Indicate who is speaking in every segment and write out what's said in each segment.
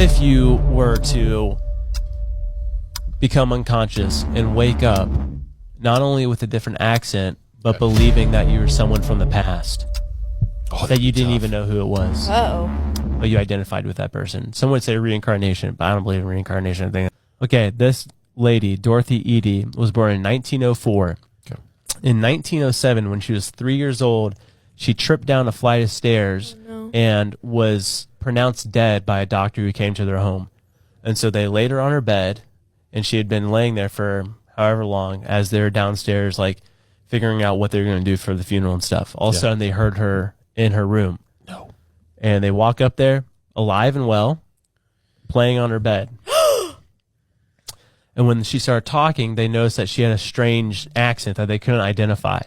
Speaker 1: if you were to become unconscious and wake up not only with a different accent, but believing that you were someone from the past, that you didn't even know who it was, but you identified with that person? Some would say reincarnation, but I don't believe in reincarnation. I think. Okay, this lady, Dorothy Eady, was born in 1904. Okay. In 1907, when she was 3 years old, she tripped down a flight of stairs and was pronounced dead by a doctor who came to their home. And so they laid her on her bed, and she had been laying there for however long as they were downstairs, like figuring out what they were going to do for the funeral and stuff. All of a sudden, they heard her in her room. No. And they walk up there, alive and well, playing on her bed. And when she started talking, they noticed that she had a strange accent that they couldn't identify.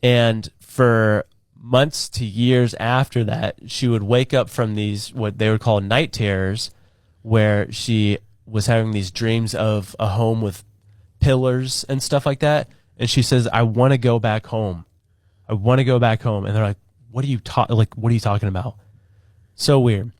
Speaker 1: And for months to years after that, she would wake up from these, what they would call night terrors, where she was having these dreams of a home with pillars and stuff like that. And she says, I want to go back home. I want to go back home. And they're like, what are you talking about? So weird.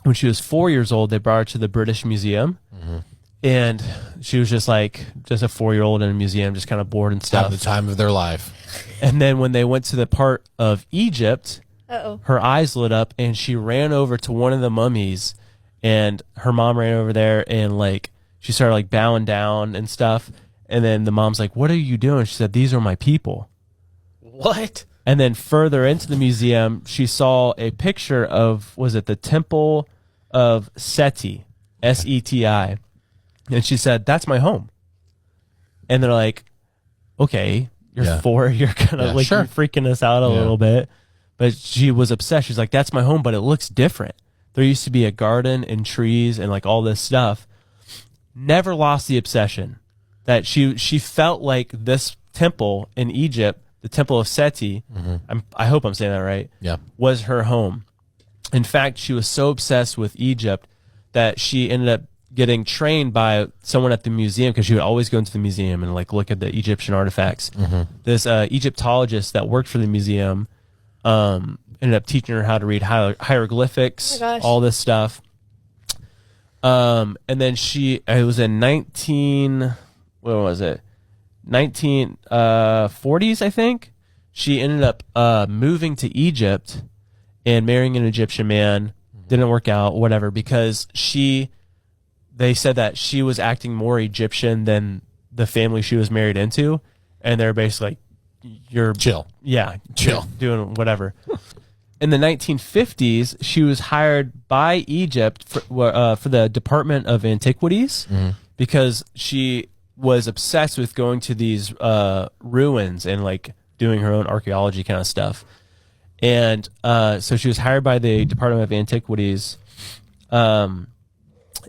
Speaker 1: When she was 4 years old, they brought her to the British Museum. Mm-hmm. And she was just a 4-year-old in a museum, just kind of bored and stuff.
Speaker 2: Having the time of their life.
Speaker 1: And then when they went to the part of Egypt, her eyes lit up and she ran over to one of the mummies, and her mom ran over there and she started bowing down and stuff. And then the mom's like, what are you doing? She said, these are my people.
Speaker 2: What?
Speaker 1: And then further into the museum, she saw a picture of, was it the Temple of Seti, Seti. And she said, that's my home. And they're like, okay, you're 4, you're kind of you're freaking us out a little bit. But she was obsessed. She's like, that's my home, but it looks different. There used to be a garden and trees and all this stuff. Never lost the obsession that she felt like this temple in Egypt, the Temple of Seti, I hope I'm saying that right, was her home. In fact, she was so obsessed with Egypt that she ended up getting trained by someone at the museum, because she would always go into the museum and look at the Egyptian artifacts. This Egyptologist that worked for the museum ended up teaching her how to read hieroglyphics, all this stuff. And then it was in 1940s, I think. She ended up moving to Egypt and marrying an Egyptian man. Didn't work out, whatever, because they said that she was acting more Egyptian than the family she was married into, and they're basically you're
Speaker 2: chill.
Speaker 1: Yeah, chill, doing whatever. In the 1950s, she was hired by Egypt for the Department of Antiquities, because she was obsessed with going to these ruins and doing her own archaeology kind of stuff. And so she was hired by the Department of Antiquities.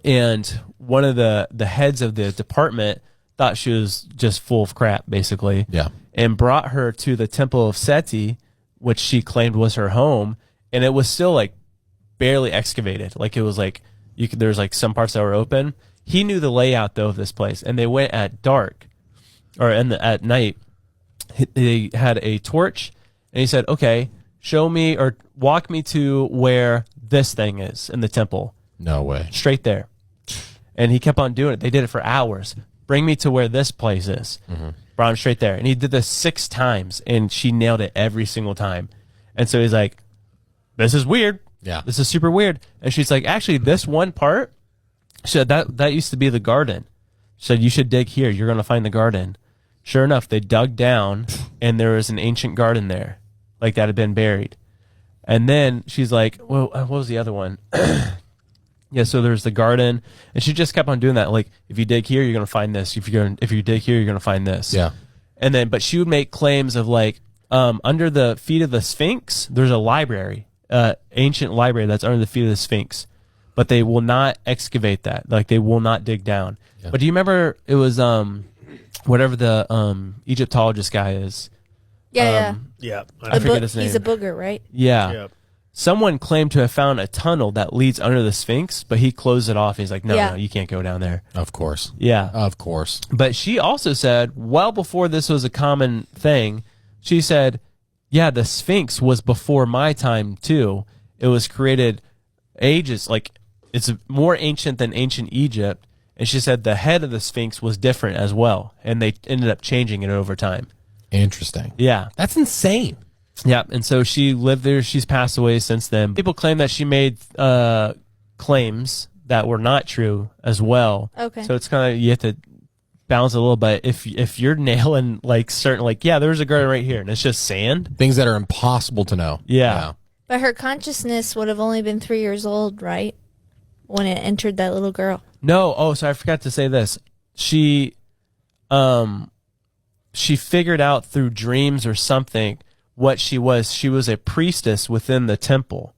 Speaker 1: And one of the heads of the department thought she was just full of crap, basically. Yeah. And brought her to the Temple of Seti, which she claimed was her home, and it was still barely excavated. It was there's some parts that were open. He knew the layout though of this place, and they went at dark, or at night. They had a torch, and he said, "Okay, show me or walk me to where this thing is in the temple."
Speaker 2: No way.
Speaker 1: Straight there. And he kept on doing it. They did it for hours. Bring me to where this place is. Brought him straight there. And he did this 6 times, and she nailed it every single time. And so he's like, this is weird. Yeah. This is super weird. And she's like, actually, this one part, she said, that used to be the garden. She said, you should dig here. You're going to find the garden. Sure enough, they dug down, and there was an ancient garden there, that had been buried. And then she's like, well, what was the other one? Yeah, so there's the garden, and she just kept on doing that. If you dig here, you're gonna find this. If you dig here, you're gonna find this. Yeah. And then, but she would make claims of under the feet of the Sphinx, there's a library, ancient library that's under the feet of the Sphinx, but they will not excavate that. They will not dig down. Yeah. But do you remember it was whatever the Egyptologist guy is?
Speaker 3: Yeah.
Speaker 1: I forget his name.
Speaker 3: He's a booger, right?
Speaker 1: Yeah. Yep. Someone claimed to have found a tunnel that leads under the Sphinx, but he closed it off. He's like, no, you can't go down there.
Speaker 2: Of course.
Speaker 1: Yeah.
Speaker 2: Of course.
Speaker 1: But she also said, well before this was a common thing, she said, yeah, the Sphinx was before my time too. It was created ages, It's more ancient than ancient Egypt. And she said the head of the Sphinx was different as well. And they ended up changing it over time.
Speaker 2: Interesting.
Speaker 1: Yeah.
Speaker 2: That's insane.
Speaker 1: Yeah. And so she lived there. She's passed away since then. People claim that she made claims that were not true as well.
Speaker 3: Okay.
Speaker 1: So it's kind of, you have to balance it a little bit. If you're nailing like certain, like, yeah, there's a garden right here and it's just sand.
Speaker 2: Things that are impossible to know.
Speaker 1: Yeah.
Speaker 3: But her consciousness would have only been 3 years old, right? When it entered that little girl.
Speaker 1: No. Oh, so I forgot to say this. She figured out through dreams or something what she was. She was a priestess within the temple.